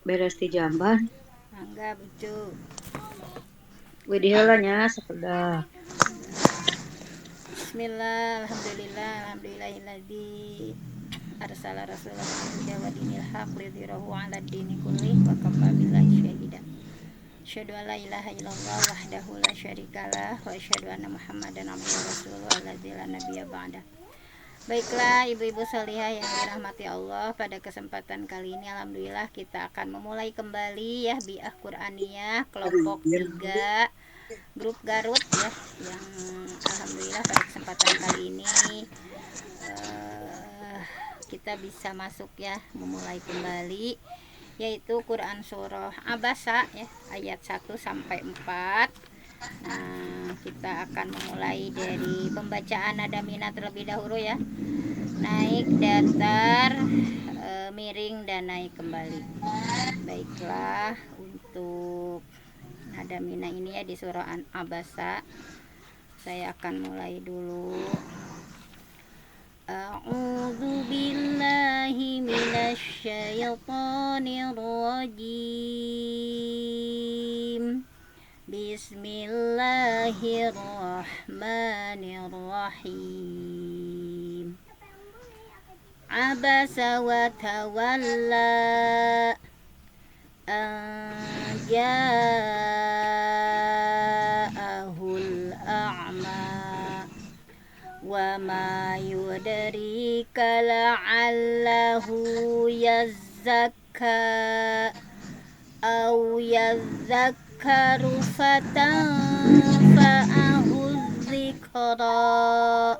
beres di jamban. Mangga bucu. Widih heula nya sakedah. Bismillah, alhamdulillah, alhamdulillahilladzi arsala rasulahu bil huda wa dinil haq lidhirahu 'ala dini kulli wa kafa billahi syahida. Asyhadu an la ilaha illallah wahdahu la syarikalah wa asyhadu anna Muhammadan abduhu rasuluhu alladzi la nabiyya ba'da. Baiklah ibu-ibu salihah yang dirahmati Allah, pada kesempatan kali ini alhamdulillah kita akan memulai kembali ya Bi'ah Qur'aniyah kelompok 3 grup Garut ya, yang alhamdulillah pada kesempatan kali ini kita bisa masuk ya, memulai kembali yaitu Quran surah Abasa ya, ayat 1 sampai 4. Nah, kita akan memulai dari pembacaan nada minat terlebih dahulu ya. Naik, datar, miring dan naik kembali. Baiklah, untuk nada mina ini ya di surah Abasa saya akan mulai dulu. A'udzu billahi minasy syaithanir rajim. Bismillahirrahmanirrahim. Abasa wa tawalla an ja'ahul a'ma wa ma yudrika la'allahu yazakka aw yazakkaru fatanfa'ahu dzikra.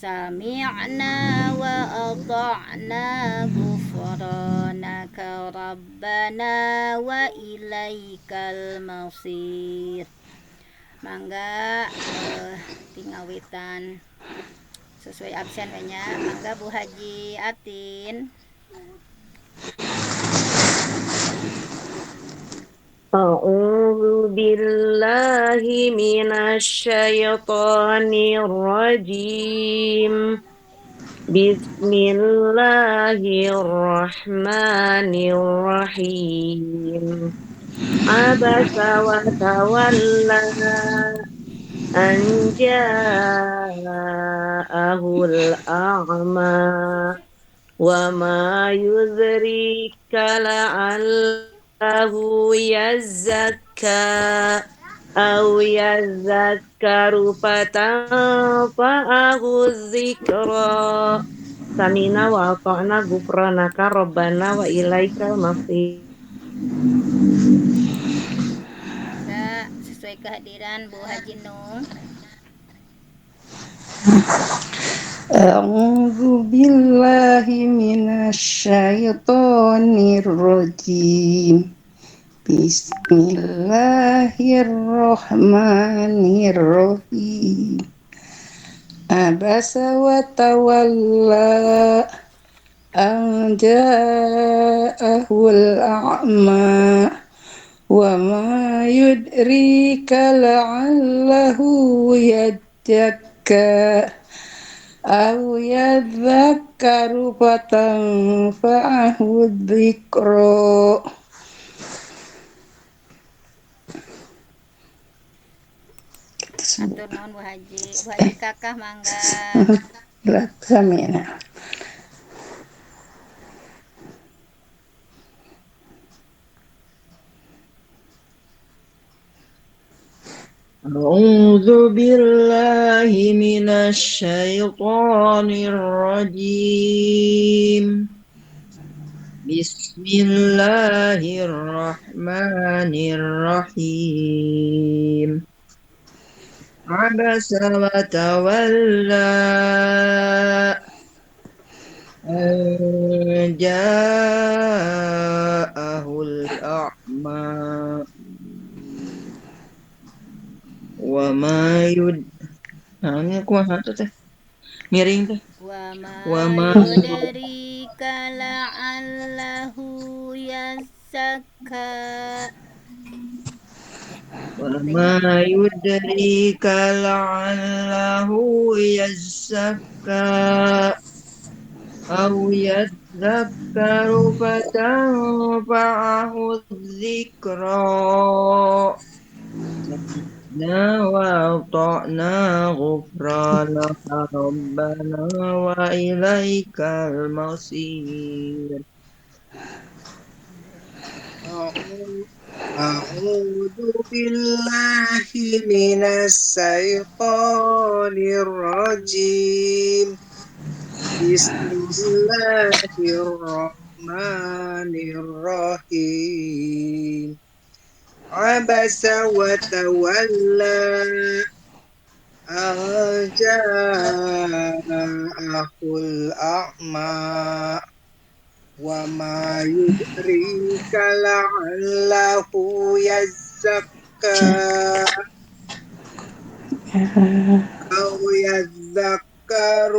Sami'na wa ata'na ghufranaka rabbana wa ilaikal masir. Mangga tingawitan sesuai absen nya. Mangga Bu Haji Atin. A'udzu billahi minasy syaithanir rajim. Bismillahirrahmanirrahim. Abasa wa tawalla an ja'ahul a'ma wa ma yudrika la'allahu yazakka aw yazakkaru fatanfa'ahu dzikra. Samina wa ata'na ghufranaka rabbana wa ilaikal masir. Sesuai kehadiran Bu Haji Nung. A'udzu billahi minasy syaithanir rajim. Bismillahirrahmanirrahim. Abasa wa tawalla an ja'ahul a'ma wa ma yudrika la'allahu yazakka aw yadzakkaru fatanfa'ahu dzikra. Atur nuhun Bu Haji. Bu Haji Kakah mangga. Samina. A'udzu billahi minasy syaithanir rajim. Bismillahirrahmanirrahim. Abasa wa tawalla an ja'ahul a'ma wa ma yud ini aku mah teh miring teh Wa wa ma ma yudrika la'allahu yazakka. wa ma yudrika la'allahu yazakka aw ذكر فتنفعه الذكرى سمعنا وأطعنا غفرانك ربنا وإليك المصير أعوذ أعوذ بالله من الشيطان الرجيم بسم الله الرحمن الرحيم عبس وتولى أن جاءه الأعمى وما يدريك لعله يزكى أو يذكر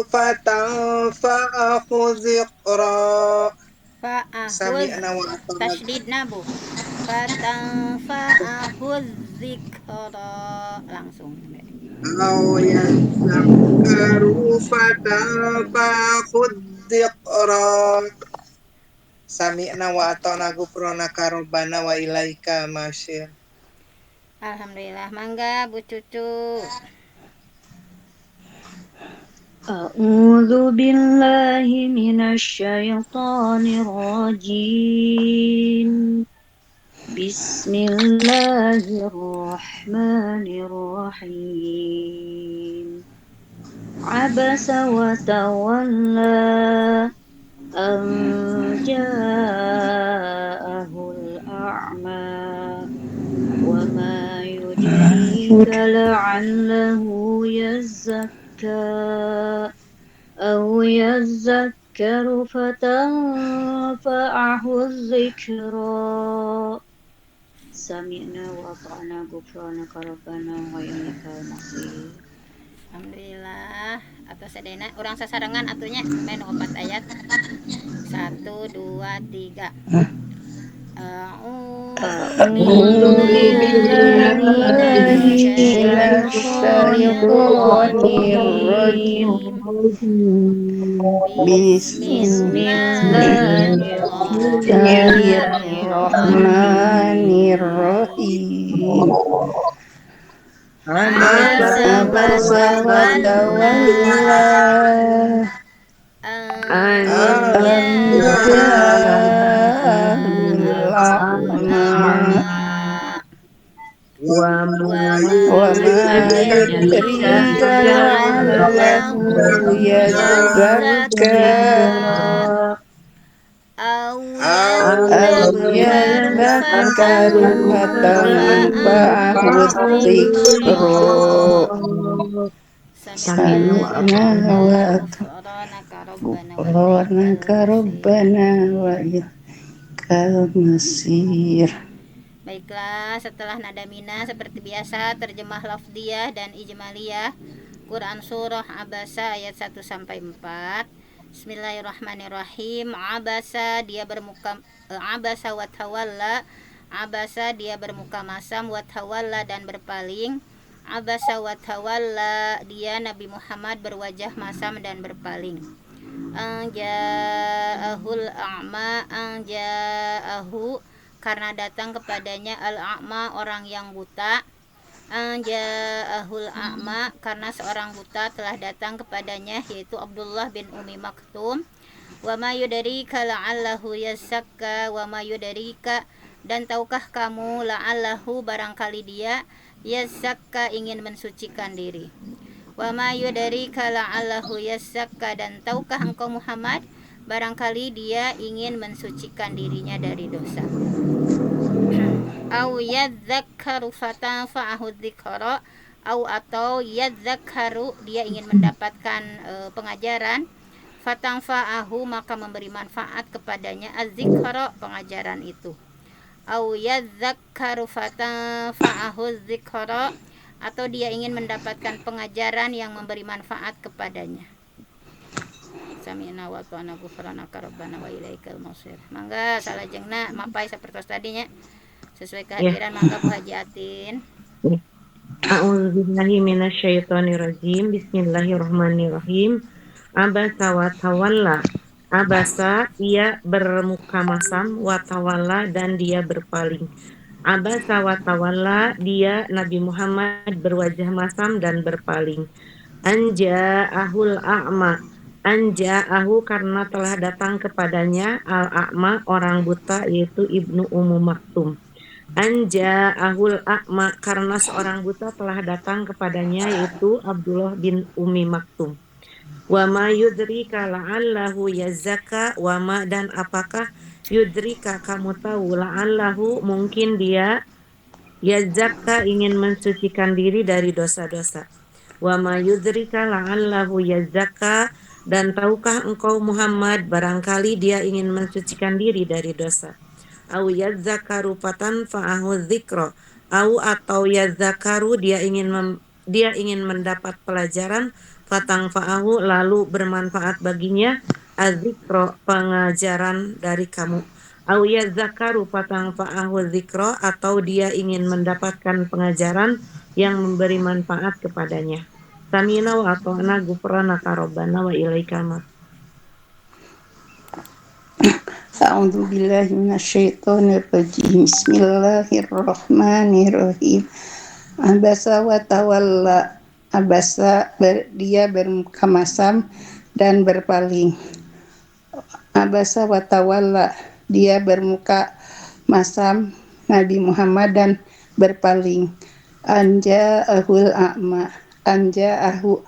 فتنفعه ذكرى Fa'ahuz سمعنا وأطعنا tasydidna bu. Fatanfa'ahuz zikra langsung. أو يذكر فتنفعه الذكرى سمعنا وأطعنا غفرانك ربنا وإليك المصير. Alhamdulillah, mangga Bu Cucu. أعوذ بالله من الشيطان الرجيم بسم الله الرحمن الرحيم عبس وتولى أن جاءه الأعمى وما يدريك لعله يزكى أو يذكر فتنفعه الذكرى سمعنا وأطعنا غفرانك ربنا وإليك المصير. Alhamdulillah. Atau sadena urang sasarengan atunya main 4 ayat. 1 2 3. أعوذ بالله من الشيطان الرجيم بسم الله الرحمن الرحيم عبس وتولى أن جاءه الأعمى وما يدريك لعله يزكى أو يذكر فتنفعه الذكرى سمعنا وغفرانك ربنا وإليك المصير. Baiklah, setelah nada mina seperti biasa terjemah lafdiyah dan ijmaliyah Quran surah Abasa ayat 1 sampai 4. Bismillahirrahmanirrahim. Abasa dia bermuka abasa wa tawalla. Abasa dia bermuka masam wa tawalla dan berpaling. Abasa wa tawalla dia Nabi Muhammad berwajah masam dan berpaling. Anja'ahul a'ma anja'ahu karena datang kepadanya al-a'ma orang yang buta. Anja'ahul a'ma karena seorang buta telah datang kepadanya yaitu Abdullah bin Umi Maktum. Wa ma yudarika la'allahu yazakka wa ma yudarika dan tahukah kamu la'allahu barangkali dia yazakka ingin mensucikan diri. Wa ma yudarika la'allahu yazakka dan tahukah engkau Muhammad barangkali dia ingin mensucikan dirinya dari dosa. Au yadzakkaru fatanfa'ahu dzikra atau yadzakkaru dia ingin mendapatkan pengajaran fatanfa'ahu maka memberi manfaat kepadanya az-dzikra pengajaran itu. Au yadzakkaru fatanfa'ahu dzikra atau dia ingin mendapatkan pengajaran yang memberi manfaat kepadanya. Sami'na wa ata'na ghufranaka rabbana wa ilaikal masir. Mangga salajengna mapai sapertos tadinya sesuai kehadiran mangga Bu Haji Atin. A'udzubillahi minasyaitonirrajim. Bismillahirrahmanirrahim. Abasa wa tawalla Abasa, dia bermuka masam, watawala, dan dia berpaling. Abasa watawala, dia Nabi Muhammad berwajah masam dan berpaling. Anja'ahul a'ma. Anja'ahu karena telah datang kepadanya al-a'ma orang buta yaitu Ibnu Ummu Maktum. Anja'ahul a'ma karena seorang buta telah datang kepadanya yaitu Abdullah bin Umi Maktum. Wa ma yudrika la'allahu yazakka wa ma dan apakah yudrika kamu tahu la'allahu mungkin dia yazakka ingin mensucikan diri dari dosa-dosa. Wa ma yudrika la'allahu yazakka dan tahukah engkau Muhammad barangkali dia ingin mensucikan diri dari dosa. Au yadzakaru fatanfa'ahu dzikra. Au atau yadzakaru dia ingin mendapat pelajaran fatanfa'ahu lalu bermanfaat baginya adzikra pengajaran dari kamu. Au yadzakaru fatanfa'ahu dzikra atau dia ingin mendapatkan pengajaran yang memberi manfaat kepadanya. Samina wa ata'na ghufranaka rabbana wa ilaikal masir. A'udzu billahi minasyaitonir rajim. Bismillahirrahmanirrahim. Abasa wa tawalla. Abasa dia bermuka masam dan berpaling. Abasa wa tawalla. Dia bermuka masam Nabi Muhammad dan berpaling. Anja'ahul a'ma. Anja'ahu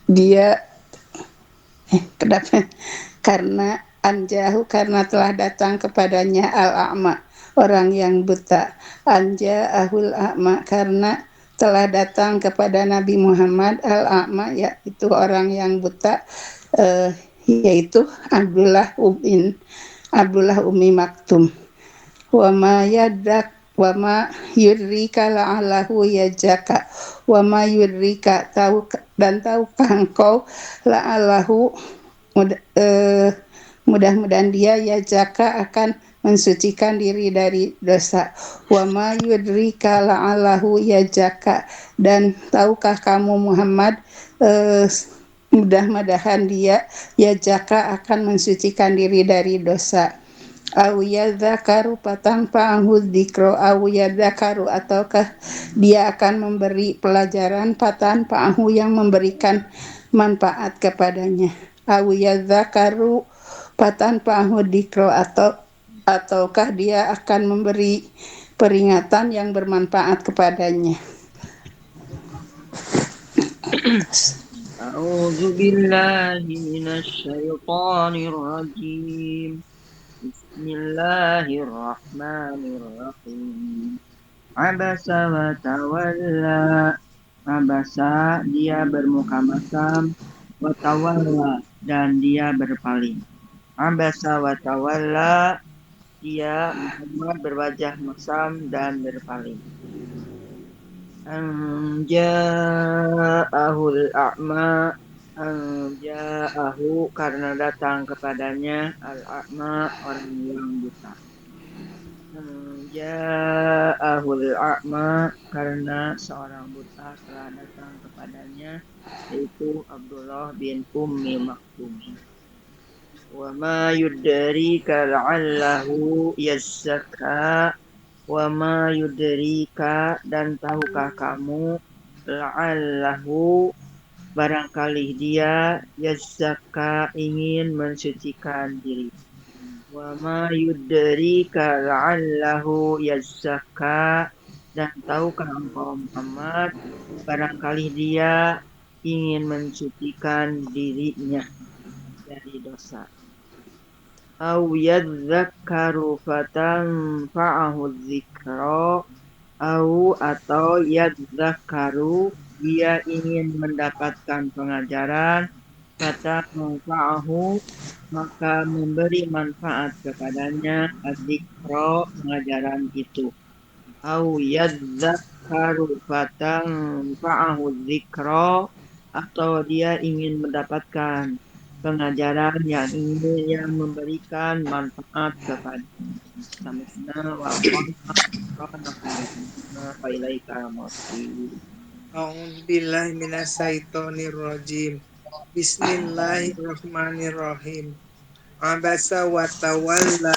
dia kenapa? Karena anjahu karena telah datang kepadanya al-a'ma orang yang buta. Anja'ahul a'ma karena telah datang kepada Nabi Muhammad al-a'ma yaitu orang yang buta, yaitu Abdullah Ummi Maktum. Wa ma yudrika la'allahu yajaka. Wa ma yudrika tahukah engkau la'allahu mudah-mudahan dia yajaka akan mensucikan diri dari dosa. Wa ma yudrika la'allahu yajaka dan tahukah kamu Muhammad mudah-mudahan dia yajaka akan mensucikan diri dari dosa. Au yadzakaru fatanfa'ahu dzikra. Au yadzakaru ataukah dia akan memberi pelajaran fatanfa'ahu yang memberikan manfaat kepadanya. Au yadzakaru fatanfa'ahu dzikra ataukah dia akan memberi peringatan yang bermanfaat kepadanya. A'udzu billahi minasy syaithanir rajim. Bismillahirrahmanirrahim. Abasa wa tawalla. Abasa dia bermuka masam, wa tawalla dan dia berpaling. Abasa wa tawalla dia Muhammad berwajah masam dan berpaling. Anja'ahul a'ma. Anja'ahu karena datang kepadanya al-a'ma orang yang buta. Anja'ahul a'ma karena seorang buta telah datang kepadanya yaitu Abdullah bin Ummi Maktum. Wa ma yudrika la'allahu yazzakka. Wa ma yudrika dan tahukah kamu la'allahu barangkali dia yazzakka ingin mensucikan diri. Wa ma yudrika la'allahu yazzakka dan tahukah engkau Muhammad barangkali dia ingin mensucikan dirinya dari dosa. Au yadzakkaru fatanfa'ahu dzikra. Au atau yadzakkaru dia ingin mendapatkan pengajaran fatanfa'ahu maka memberi manfaat kepadanya adzikra pengajaran itu. Au yadzakkaru fatanfa'ahu dzikra atau dia ingin mendapatkan pengajaran yang memberikan manfaat kepadanya. Samina wa wa ilaika masir. A'udzu billahi minasyaitonir rajim. Bismillahirrahmanirrahim. Abasa wa tawalla.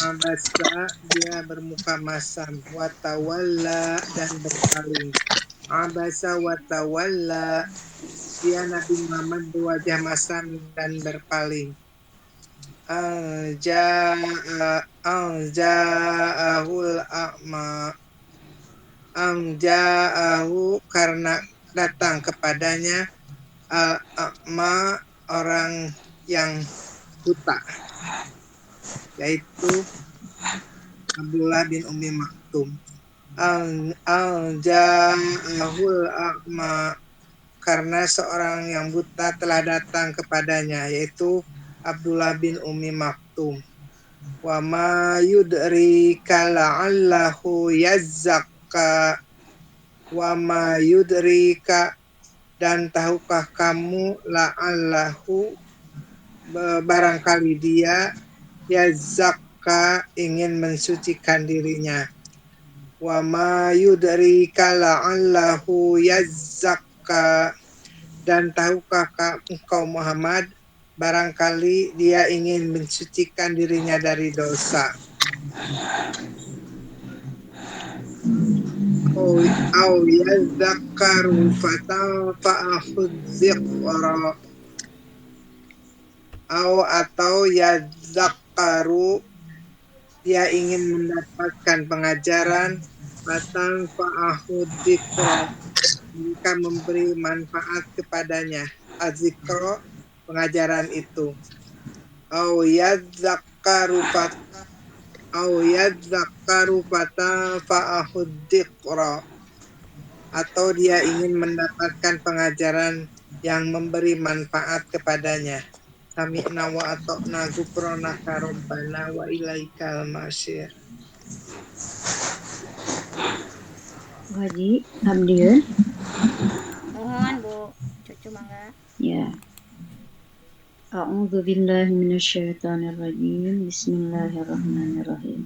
Abasa dia bermuka masam, wa tawalla dan berpaling. Abasa wa tawalla, dia Nabi Muhammad berwajah masam dan berpaling. Ja'ahul a'ma. Ja'ahu karena datang kepadanya al-a'ma orang yang buta, yaitu Abdullah bin Ummi Maktum. Ja'ahul a'ma karena seorang yang buta telah datang kepadanya, yaitu Abdullah bin Ummi Maktum. Wa ma yudrika la'allahu yazzakka. Wa ma yudrika dan tahukah kamu la'allahu barangkali dia yazzakka ingin mensucikan dirinya. Wa ma yudrika la'allahu yazzakka dan tahukah engkau Muhammad barangkali dia ingin mensucikan dirinya dari dosa. Au yadzakkaru fatanfa'ahu dzikra. Atau yadzakkaru dia ingin mendapatkan pengajaran, fatanfa'ahu dzikra jika memberi manfaat kepadanya. Azikro pengajaran itu. Au yadzakkaru fatanfa'ahu dzikra atau dia ingin mendapatkan pengajaran yang memberi manfaat kepadanya. Sami'na wa ata'na ghufranaka rabbana wa ilaikal masir. Haji Abdiun. Mohon Bu Cucu mangga. Ya. A'udzu billahi minasyaitonir rajim. Bismillahirrahmanirrahim.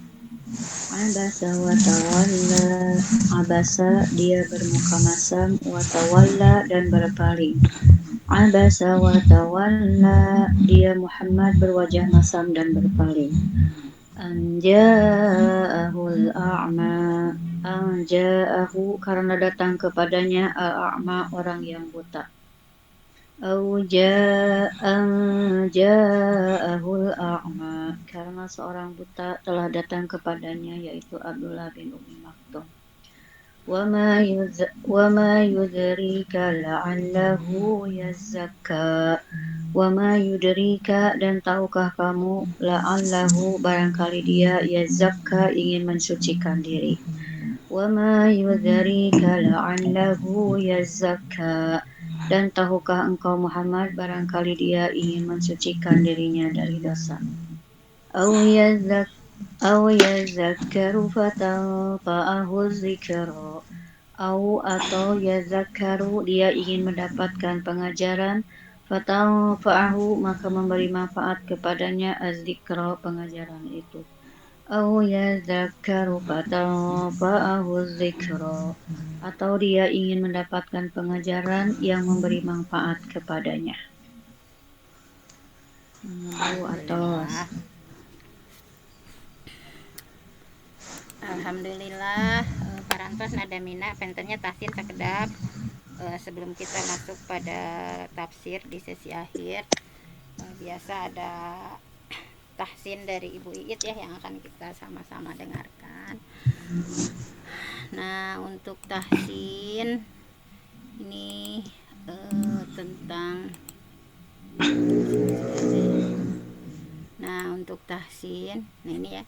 Abasa wa tawalla. Abasa dia bermuka masam, wa tawalla dan berpaling. Abasa wa tawalla, dia Muhammad berwajah masam dan berpaling. Anja'ahul a'ma. Anja'ahu karena datang kepadanya al-a'ma orang yang buta. Ja'ahul a'ma karena seorang buta telah datang kepadanya, yaitu Abdullah bin Ummi Maktum. Wa ma yudrika la'allahu yazzakka. Wa ma yudrika dan tahukah kamu la'allahu barangkali dia yazzakka ingin mensucikan diri. Wa ma yudrika la'allahu yazzakka dan tahukah engkau Muhammad barangkali dia ingin mensucikan dirinya dari dosa. Aw yazakkaru fatanfa'ahu dzikra. Atau yazakkaru dia ingin mendapatkan pengajaran, fatanfa'ahu maka memberi manfaat kepadanya az-dzikra pengajaran itu. Aw yazakkaru fatanfa'ahu dzikra. Atau dia ingin mendapatkan pengajaran yang memberi manfaat kepadanya. Alhamdulillah, parantos nada mina pentennya tahsin sakedap. Sebelum kita masuk pada tafsir di sesi akhir, biasa ada tahsin dari Ibu Iit ya yang akan kita sama-sama dengarkan. Nah, untuk tahsin ini tentang ini ya,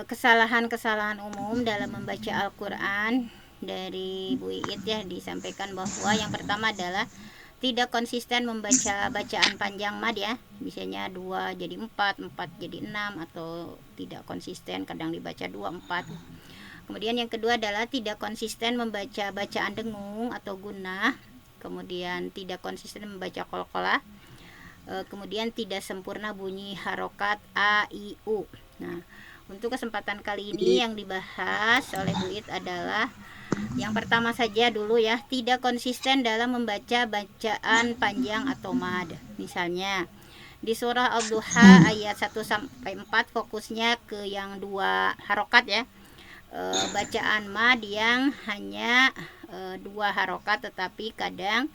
kesalahan-kesalahan umum dalam membaca Al-Quran dari Bu Iit ya, disampaikan bahwa yang pertama adalah tidak konsisten membaca bacaan panjang mad ya, biasanya 2 jadi 4 jadi 6, atau tidak konsisten kadang dibaca 2 4. Kemudian yang kedua adalah tidak konsisten membaca bacaan dengung atau gunnah, kemudian tidak konsisten membaca qalqalah, kemudian tidak sempurna bunyi harokat a i u. Nah, untuk kesempatan kali ini yang dibahas oleh Bu Iit adalah Yang pertama saja dulu ya, tidak konsisten dalam membaca bacaan panjang atau mad. Misalnya di surah Ad-Duha ayat 1 sampai 4 fokusnya ke yang 2 harokat ya. Bacaan mad yang hanya 2 harokat tetapi kadang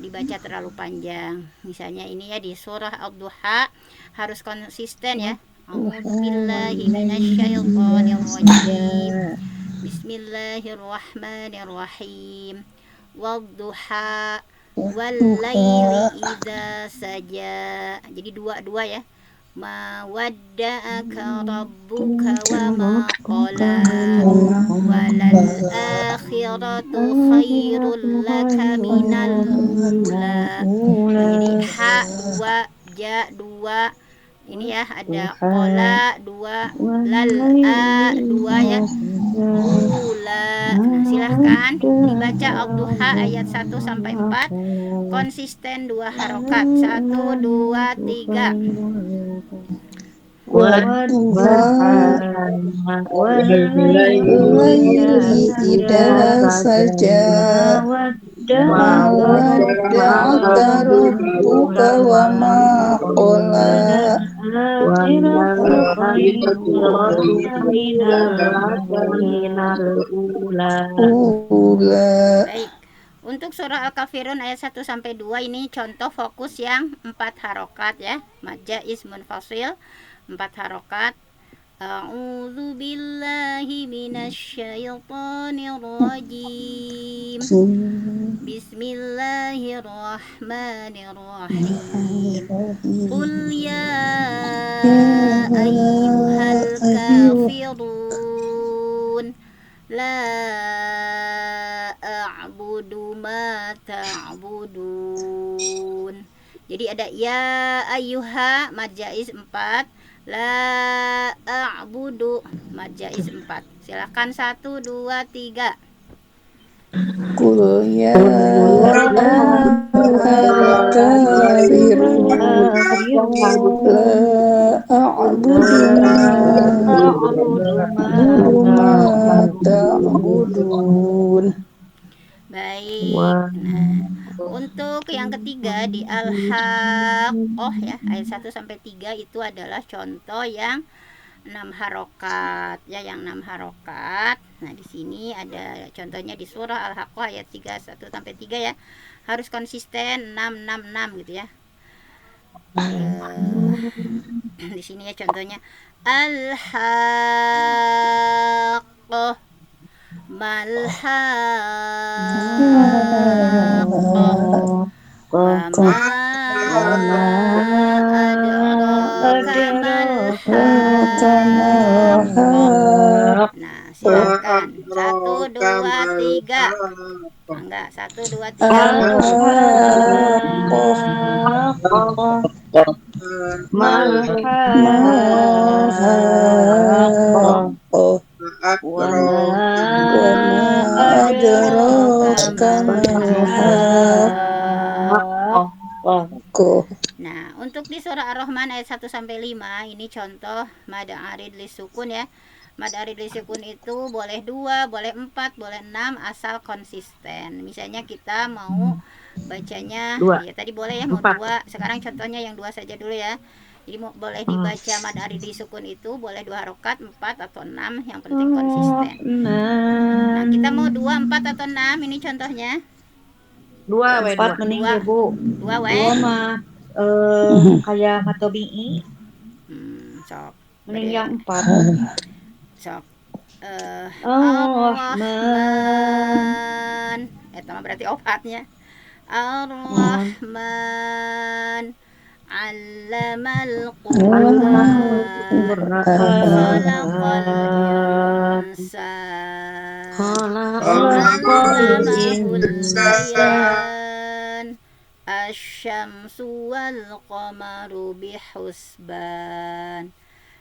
dibaca terlalu panjang. Misalnya ini ya di surah Ad-Duha harus konsisten ya. A'udzubillahi minasyaitonirrajim. Bismillahirrahmanirrahim. Wadduha wallaili idza saja. Jadi dua ya. Ma wadda'aka rabbuka wa ma qala walal akhiratu khairul laka minal ula. Jadi ha 2 ja 2 ini ya, ada qala 2 lal a 2 ya, ula. Nah, silahkan dibaca Ad-Duha ayat 1 sampai 4 konsisten 2 harokat. 1 2 3. Walaili idza saja ma wadda'aka rabbuka wa ma qala ula. Baik. Untuk surah Al-Kafirun ayat 1 sampai 2 ini contoh fokus yang 4 harokat ya. Mad jaiz munfasil 4 harokat. A'udzu billahi minasyaitonir rajim. Bismillahirrahmanirrahim. Qul ya ayyuhal kafirun la a'budu ma ta'budun. Jadi ada ya ayyuha mad jaiz 4, la a'budu mad jaiz 4. Silakan 1 2 3. Qul ya ayyuhal kafirun la a'budu ma ta'budun. Baik. Nah, untuk yang ketiga di Al-Haqqah ya ayat 1 sampai 3 itu adalah contoh yang 6 harokat ya, yang 6 harokat. Nah, di sini ada contohnya di surah Al-Haqqah ayat 3 1 sampai 3 ya. Harus konsisten 6 6 6 gitu ya. Di sini ya contohnya Al-Haqqah malhaqqah wa ma adraka malhaqqah. Nah, silakan 1 2 3. Enggak, 1 2 3. Wa ma adraka malhaqqah. Nah, untuk di surah Ar-Rahman ayat 1 sampai 5 ini contoh mad arid lisukun ya. Mad arid lisukun itu boleh 2, boleh 4, boleh 6 asal konsisten. Misalnya kita mau bacanya ya tadi boleh ya mau 2. Sekarang contohnya yang 2 saja dulu ya. Jadi boleh dibaca mad arid lisukun itu boleh 2 harokat, 4 atau 6, yang penting konsisten. Nah, kita mau 2, 4 atau 6 ini contohnya. 2 4 mending ya Bu. 2 2 mah kayak matobi'i. Sok. Mending yang 4. Sok. Ar-Rahman. Itu berarti obatnya. Ar-Rahman. Allamal Qur'an. Khalaqal insan. Allamahul bayan. Asy-syamsu wal qamaru bihusban.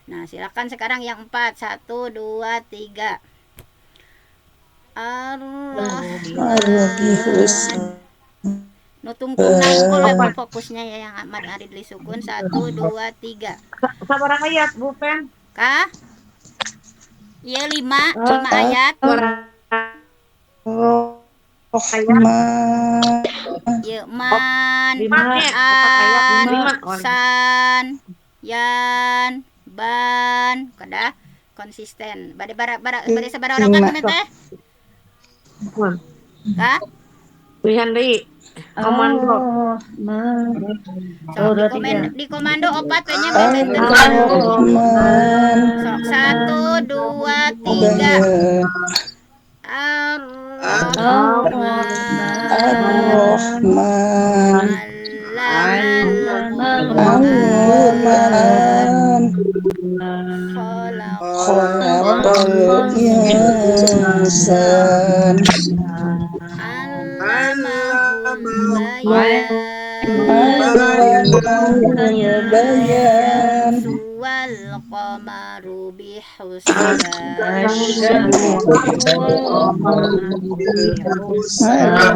Nah, silakan sekarang yang 4. 1 2 3. Ar-Rahman. Nutungkul nangkul fokusnya ya yang mad arid lisukun. 1 2 3. Sabar ayat Bu Pen. Kah? Iya 5 ayat. Rahman. Ya man, Empat ayat an, 5 san, yan, ban, kada konsisten. Bade sabara orang kan teh? Kah? Pilihan deui. Komando. Sok di komando opat nya benten. Ar-Rahman. Sok 1, 2, 3. Ar-Rahman. Al-Quran. Khalaqal insan. Allamahul bayan. Wal qamaru bihusban.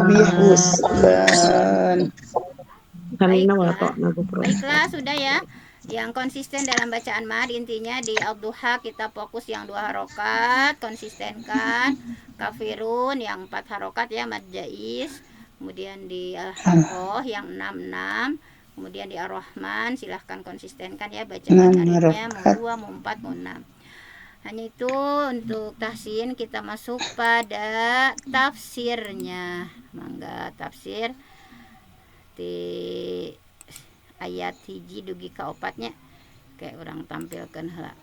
Bihusban. Baiklah, sudah ya. Yang konsisten dalam bacaan mad intinya di al-duha kita fokus yang 2 harokat, konsistenkan. Kafirun yang 4 harokat ya, mad jais. Kemudian di al-haqqah yang 6, kemudian di ar-rahman silahkan konsistenkan ya, baca mad arifnya mau 2, mau 4, mau 6. Hanya itu untuk tahsin. Kita masuk pada tafsirnya. Mangga tafsir di ayat hiji dugi ka opatnya kayak orang tampilkan heula.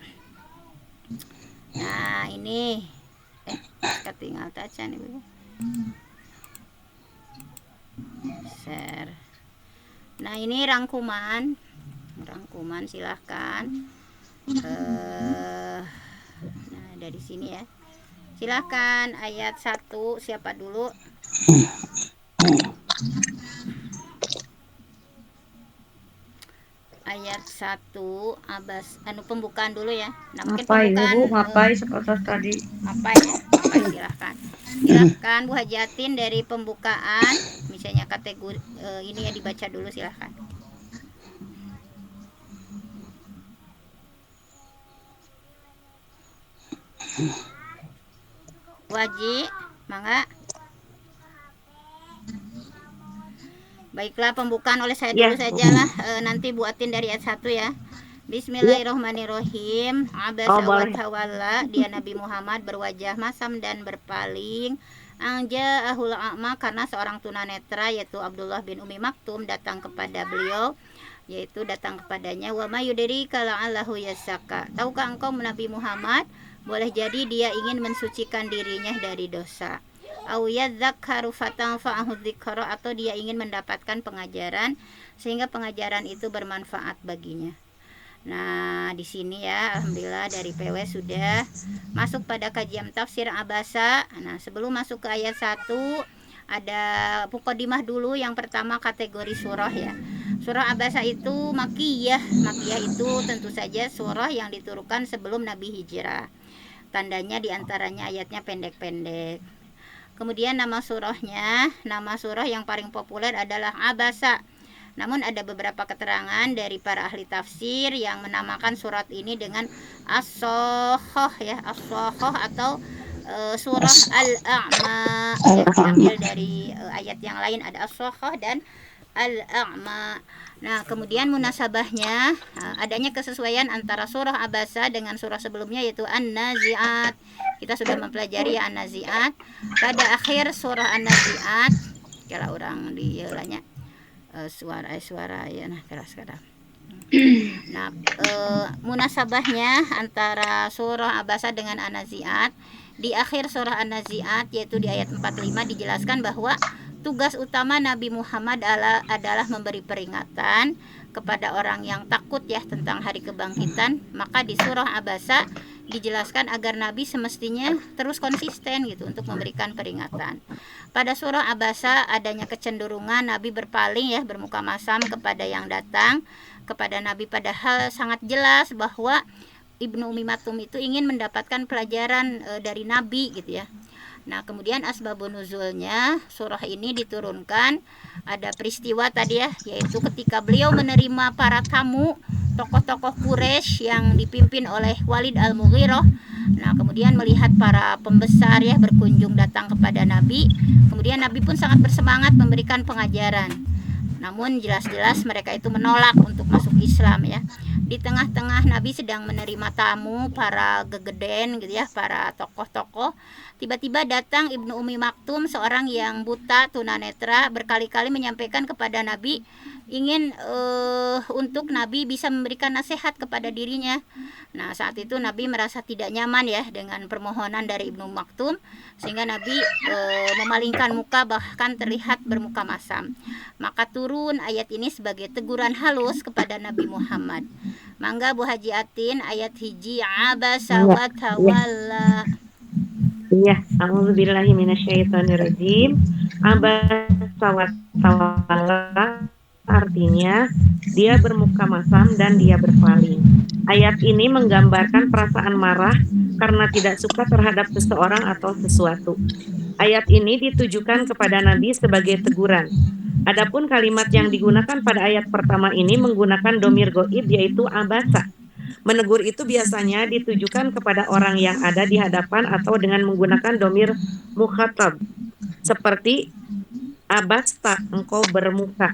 Nah ini ketinggal tacan ibu share. Nah ini rangkuman silahkan. Nah dari sini ya, silahkan ayat 1 siapa dulu? Ayat 1 abas pembukaan dulu ya. Nah, mungkin pembukaan ngapai seperti tadi. Ngapai silahkan Bu Hajatin dari pembukaan misalnya kategori ini ya dibaca dulu silahkan. Bu Haji, mangga. Baiklah, pembukaan oleh saya dulu sajalah. Nanti buatin dari ayat 1 ya. Bismillahirrahmanirrahim. Abasa wa tawalla, dia Nabi Muhammad berwajah masam dan berpaling. Anja ahul a'ma, karena seorang tunanetra yaitu Abdullah bin Umi Maktum datang kepada beliau, yaitu datang kepadanya. Wa may yudrika la'allahu yazakka. Tahukah engkau Nabi Muhammad, boleh jadi dia ingin mensucikan dirinya dari dosa. Au yadzakkaru fatanfa'ahu dzikra, atau dia ingin mendapatkan pengajaran sehingga pengajaran itu bermanfaat baginya. Nah, di sini ya alhamdulillah dari PW sudah masuk pada kajian tafsir Abasa. Nah, sebelum masuk ke ayat 1 ada muqaddimah dulu. Yang pertama kategori surah ya. Surah Abasa itu makiyah. Makiyah itu tentu saja surah yang diturunkan sebelum Nabi hijrah. Tandanya diantaranya ayatnya pendek-pendek. Kemudian nama surah yang paling populer adalah Abasa. Namun ada beberapa keterangan dari para ahli tafsir yang menamakan surat ini dengan As-Sakhah ya, As-Sakhah atau surah Al-A'ma. Diambil dari ayat yang lain, ada As-Sakhah dan Al-A'ma. Nah, kemudian munasabahnya adanya kesesuaian antara surah Abasa dengan surah sebelumnya yaitu An-Nazi'at. Kita sudah mempelajari ya An-Nazi'at. Pada akhir surah An-Nazi'at, kalau orang dielanya suara ya, nah keras. Nah, munasabahnya antara surah Abasa dengan An-Nazi'at, di akhir surah An-Nazi'at yaitu di ayat 45 dijelaskan bahwa tugas utama Nabi Muhammad adalah memberi peringatan kepada orang yang takut ya tentang hari kebangkitan. Maka di surah Abasa dijelaskan agar Nabi semestinya terus konsisten gitu untuk memberikan peringatan. Pada surah Abasa adanya kecenderungan Nabi berpaling ya, bermuka masam kepada yang datang kepada Nabi, padahal sangat jelas bahwa Ibnu Umi Maktum itu ingin mendapatkan pelajaran dari Nabi gitu ya. Nah, kemudian asbabun nuzulnya surah ini diturunkan ada peristiwa tadi ya, yaitu ketika beliau menerima para tamu tokoh-tokoh Quraisy yang dipimpin oleh Walid Al-Mughirah. Nah, kemudian melihat para pembesar ya berkunjung datang kepada Nabi, kemudian Nabi pun sangat bersemangat memberikan pengajaran. Namun jelas-jelas mereka itu menolak untuk masuk Islam ya. Di tengah-tengah Nabi sedang menerima tamu para gegeden gitu ya, para tokoh-tokoh. Tiba-tiba datang Ibnu Ummi Maktum, seorang yang buta tunanetra, berkali-kali menyampaikan kepada Nabi ingin untuk Nabi bisa memberikan nasihat kepada dirinya. Nah, saat itu Nabi merasa tidak nyaman ya dengan permohonan dari Ibnu Maktum, sehingga Nabi memalingkan muka, bahkan terlihat bermuka masam. Maka turun ayat ini sebagai teguran halus kepada Nabi Muhammad. Mangga Bu Haji Atin, ayat hiji, abasa wa tawalla. Iya, a'udzubillahi minasyaitonirrajim. Abasa wa tawalla artinya dia bermuka masam dan dia berpaling. Ayat ini menggambarkan perasaan marah karena tidak suka terhadap seseorang atau sesuatu. Ayat ini ditujukan kepada Nabi sebagai teguran. Adapun kalimat yang digunakan pada ayat pertama ini menggunakan domir goib, yaitu abasa. Menegur itu biasanya ditujukan kepada orang yang ada di hadapan atau dengan menggunakan domir mukhatab, seperti abasta, engkau bermuka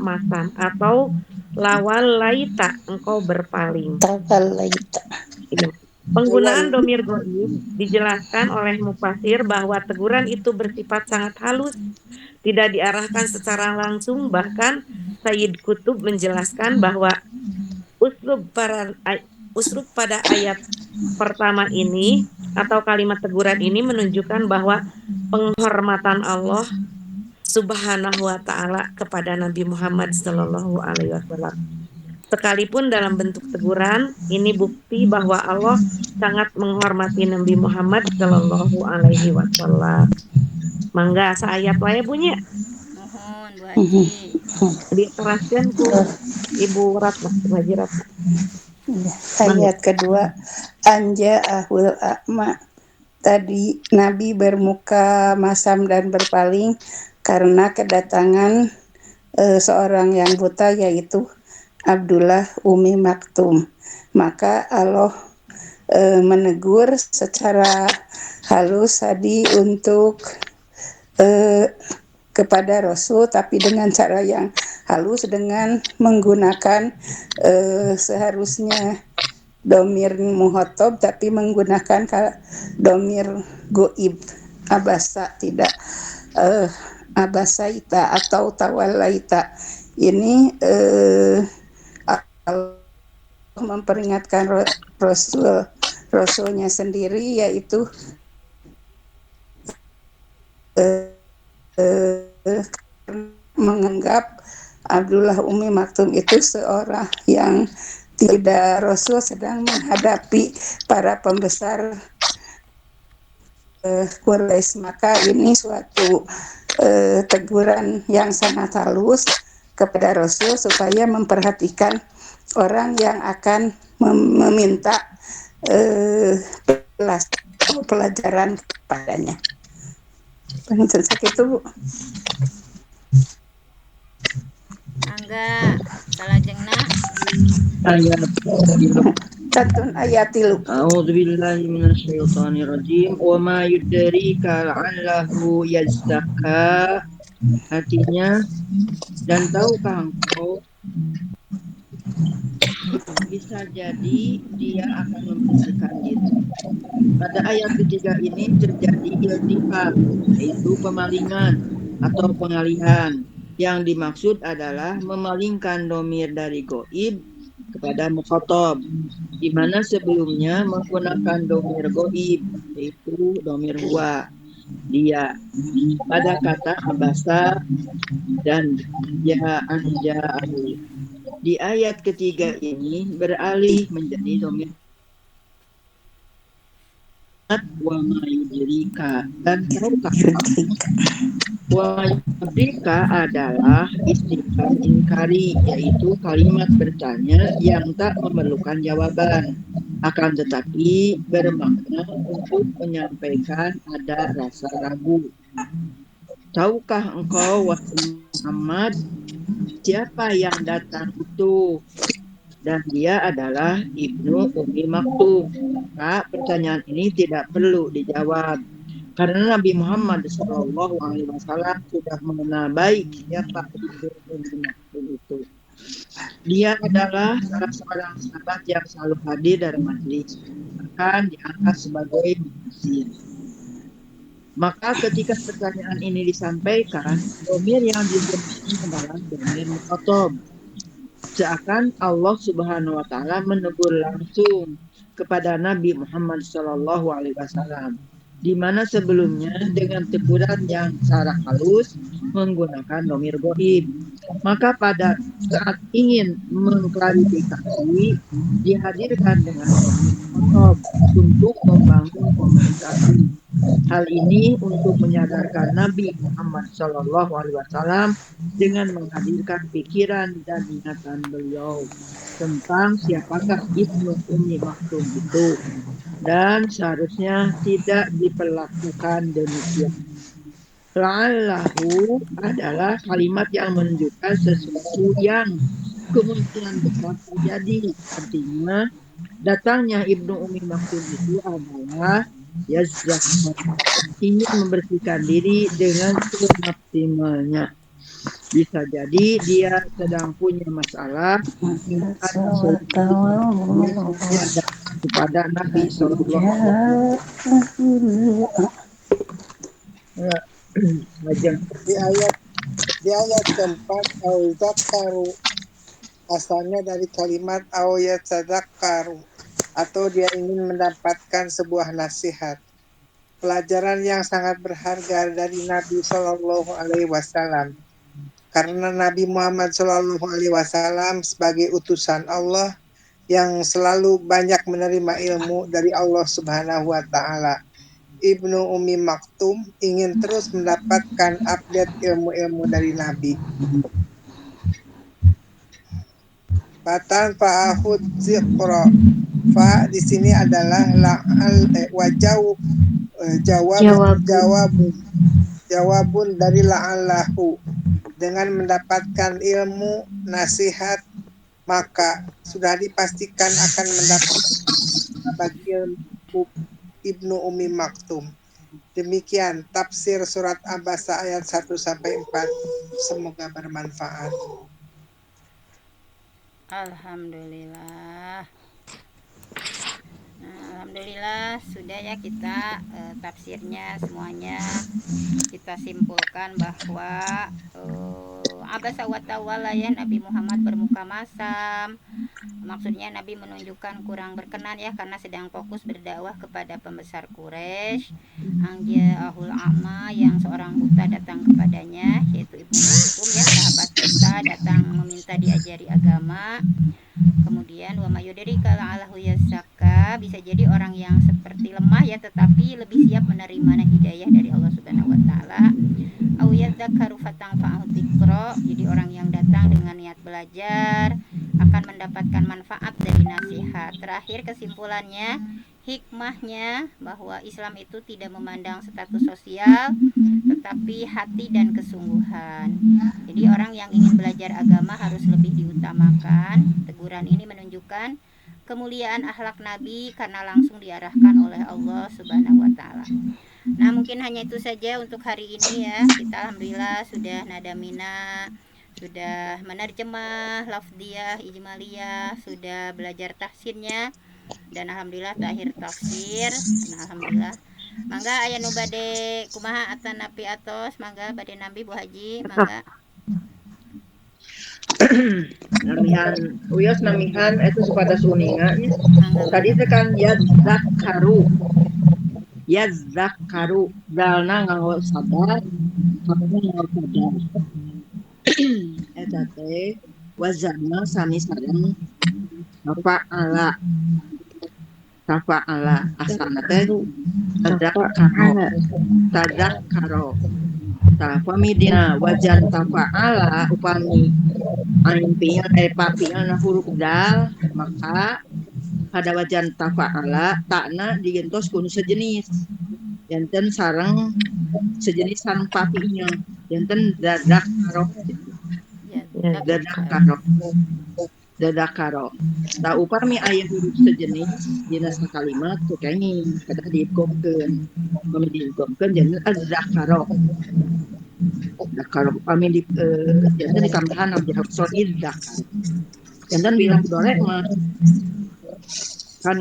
masam, atau lawal laita, engkau berpaling. Penggunaan domir goib dijelaskan oleh mufasir bahwa teguran itu bersifat sangat halus, tidak diarahkan secara langsung. Bahkan Sayyid Qutb menjelaskan bahwa uslub pada ayat pertama ini atau kalimat teguran ini menunjukkan bahwa penghormatan Allah Subhanahu wa ta'ala kepada Nabi Muhammad sallallahu alaihi wasallam. Sekalipun dalam bentuk teguran, ini bukti bahwa Allah sangat menghormati Nabi Muhammad sallallahu alaihi wasallam. Mangga saayat wae bunyi. Mohon Bu Haji. Diteraskan ku Ibu Ratna, Haji Ratna. Ayat kedua, anja ahul a'ma. Tadi Nabi bermuka masam dan berpaling karena kedatangan seorang yang buta, yaitu Abdullah Ummi Maktum. Maka Allah menegur secara halus tadi untuk kepada Rasul, tapi dengan cara yang halus, dengan menggunakan seharusnya domir muhotob, tapi menggunakan domir goib, abasa, tidak abasaita atau tawalaita. Ini Allah memperingatkan Rasulnya sendiri, yaitu menganggap Abdullah Ummi Maktum itu seorang yang tidak. Rasul sedang menghadapi para pembesar Quraisy, maka ini suatu teguran yang sangat halus kepada Rasul supaya memperhatikan orang yang akan meminta pelajaran kepadanya. Pengen sakit itu, Bu. Angga salajengna Ayat Tatun ayatilu. A'udzubillahi minasyaitonirrajim. Wa ma yudrika la'allahu yazakka. Artinya, dan tahukah engkau bisa jadi dia akan membersihkan diri. Pada ayat ketiga ini terjadi iltifat, yaitu pemalingan atau pengalihan. Yang dimaksud adalah memalingkan domir dari goib kepada mukhatab, di mana sebelumnya menggunakan domir goib, yaitu domir huwa, dia, pada kata abasa dan ja'ahu. Di ayat ketiga ini beralih menjadi domir wa ma yudrika, dan tahukah wa yudrika adalah istifham inkari, yaitu kalimat bertanya yang tak memerlukan jawaban, akan tetapi bermakna untuk menyampaikan ada rasa ragu. tahukah engkau wahai Muhammad siapa yang datang itu? Dan dia adalah Ibnu Ummi Maktum. Maka pertanyaan ini tidak perlu dijawab karena Nabi Muhammad SAW sudah mengenal baik siapa Ibnu Ummi Maktum itu. Dia adalah salah seorang sahabat yang selalu hadir dalam majlis, bahkan diangkat sebagai mufassir. Maka ketika pertanyaan ini disampaikan, dhamir yang digunakan adalah dhamir mukhatab. Seakan Allah Subhanahu wa taala menegur langsung kepada Nabi Muhammad SAW, di mana sebelumnya dengan teguran yang secara halus menggunakan dhamir ghaib. Maka pada saat ingin mengklarifikasi dihadirkan dengan dhamir mukhatab untuk membangun komunikasi. Hal ini untuk menyadarkan Nabi Muhammad SAW dengan menghadirkan pikiran dan ingatan beliau tentang siapakah Ibnu Ummi Maktum itu, dan seharusnya tidak diperlakukan demikian. La'allahu adalah kalimat yang menunjukkan sesuatu yang kemungkinan besar terjadi. Artinya datangnya Ibnu Ummi Maktum itu adalah yazzakkar, ingin membersihkan diri dengan semaksimalnya. Bisa jadi dia sedang punya masalah kepada Nabi SAW. Di ayat keempat au-zakkaru asalnya dari kalimat au-yatadzakkaru, atau dia ingin mendapatkan sebuah nasihat. Pelajaran yang sangat berharga dari Nabi Shallallahu Alaihi Wasallam, karena Nabi Muhammad Shallallahu Alaihi Wasallam sebagai utusan Allah yang selalu banyak menerima ilmu dari Allah Subhanahu Wa Taala. Ibnu Ummi Maktum ingin terus mendapatkan update ilmu-ilmu dari Nabi. Fatan fa'ahud ziqra. Fa di sini adalah jawabun dari la'allahu. Dengan mendapatkan ilmu nasihat, maka sudah dipastikan akan mendapat bagi ilmu Ibnu Ummi Maktum. Demikian tafsir surat Abasa ayat 1-4. Semoga bermanfaat. Alhamdulillah. Alhamdulillah sudah ya kita tafsirnya semuanya kita simpulkan bahwa abasa wa tawalla ya Nabi Muhammad bermuka masam. Maksudnya Nabi menunjukkan kurang berkenan ya karena sedang fokus berdakwah kepada pembesar Quraisy. Anja'ahul a'ma, yang seorang buta datang kepadanya, yaitu Ibnu Maktum ya, sahabat buta datang meminta diajari agama. Kemudian wa mayudrika la'allahu yazakka, bisa jadi orang yang seperti lemah ya tetapi lebih siap menerima hidayah dari Allah Subhanahu wa taala. Au yadzakkaru fatanfa'u dzikra, jadi orang yang datang dengan niat belajar akan mendapatkan manfaat dari nasihat. Terakhir kesimpulannya, hikmahnya bahwa Islam itu tidak memandang status sosial tetapi hati dan kesungguhan. Jadi orang yang ingin belajar agama harus lebih diutamakan. Teguran ini menunjukkan kemuliaan akhlak Nabi karena langsung diarahkan oleh Allah Subhanahu wa taala. Nah, mungkin hanya itu saja untuk hari ini ya. Kita alhamdulillah sudah nadamina, sudah menerjemah lafdiyah, ijmaliyah, sudah belajar tafsirnya, dan alhamdulillah terakhir tafsir. Nah, alhamdulillah. Mangga aya nu bade kumaha atanapi atos, mangga bade nambi Bu Haji, mangga. Namihan uyos namihan itu kepada suninga tadi tekan yazakaru dalna nganggo sadar kamu nganggo sadar eta teh wazana sami sareng fa'ala asana teh tadzakaro tafami dina wajan tafa'ala upami ain pian papian huruf dal, maka pada wajan tafa'ala takna digentos kudu sejenis janten sareng sejenis sareng papinya, janten dadakaro, dadakaro, dadakaro. Tah upami aya huruf sejenis dina sakalimat teu kenging kada diidghamkeun. Upami diidghamkeun janten adzakaro. Dakaro upami janten ditambahan abdi hafsol dakaro. Janten bilang dore mah kan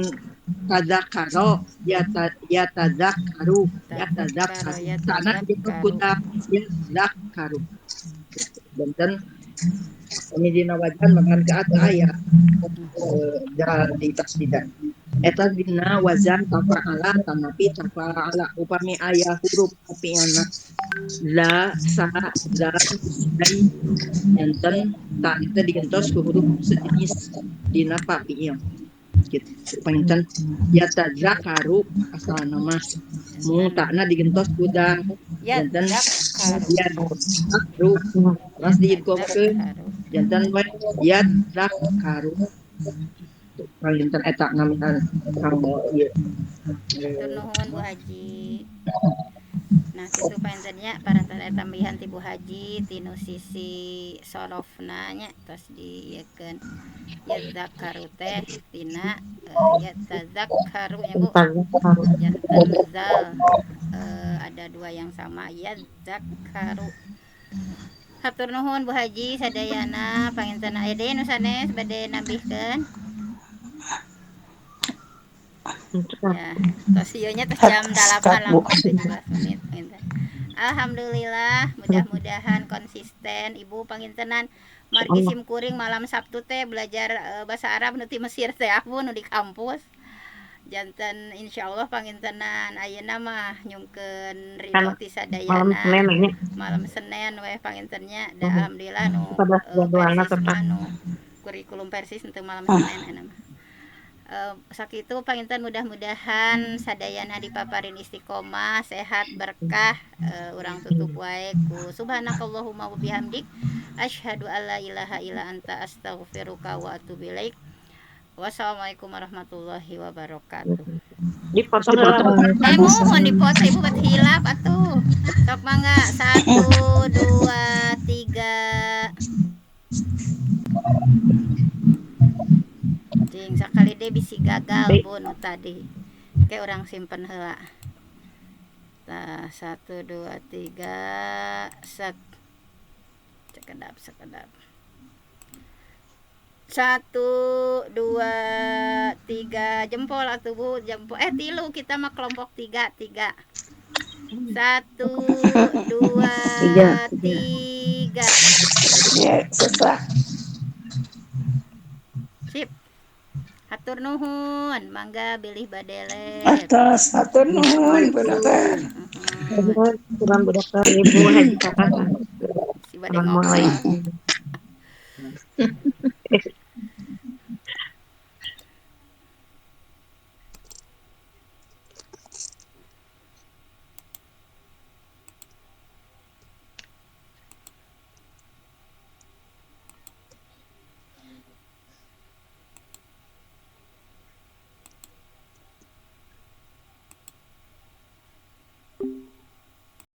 tadzakaro yatadzakaru sana disebut kuda yadzakaru. Janten kami dina wajan makan ke atas aya di tasdidan eta dina wazan tafa'ala tanapi tafa'ala upami aya huruf apiana la sa dal dai janten ta eta digentos ku huruf sejenis dina papieu gitu panginten yatadzakaru asal nama mu takna digentos kuda janten yadzakaru pas diidghamkeun janten we yadzakaru panginten eta namian kang bawa ieu Hatur nuhun Bu Haji. Nah kitu panjenengannya parantarana tambahan ti Bu Haji tinu sisi sorofna nya tos dieukeun yadzakaru teh tina yatadzakaru nya Bu. Janten zal ada dua yang sama yadzakaru. Hatur nuhun Bu Haji sadayana panginten aya deui nu sanes bade nambihkeun. Ya, tos ieu nya tos jam 8 langkung 17 menit panginten. Alhamdulillah, mudah-mudahan konsisten Ibu pangintenan margi sim kuring malam Sabtu teh belajar bahasa Arab nu ti Mesir teh aku nu di kampus. Janten insyaallah pangintenan ayeuna mah nyungkeun ridho ti sadayana malam Senin we pangintennya da alhamdulillah nu persis mah nu kurikulum persis untuk malam Senin ana mah. Sakitu panginten mudah-mudahan sadayana dipaparin istiqomah sehat berkah urang tutup wae ku subhanakallahumma wa bihamdik asyhadu alla ilaha illa anta astaghfiruka wa atubu ilaik. Wassalamualaikum warahmatullahi wabarakatuh. Dipotong Mohon dipoto Ibu buat hilap atuh. Sok mangga 1 2 3. Cing sakali deh bisi gagal Bu nu tadi. Oke orang simpen heula. Tah 1 2 3 set. Sekedap. 1 2 3 jempol atuh Bu, jempol. Tilu kita mah kelompok 3. 1 2 3. Ya, susah. Sip. Hatur nuhun, mangga bilih badele. Hatur nuhun Bu Dokter. Bu Dokter Ibu Haji Kakak. Si bade ngokol.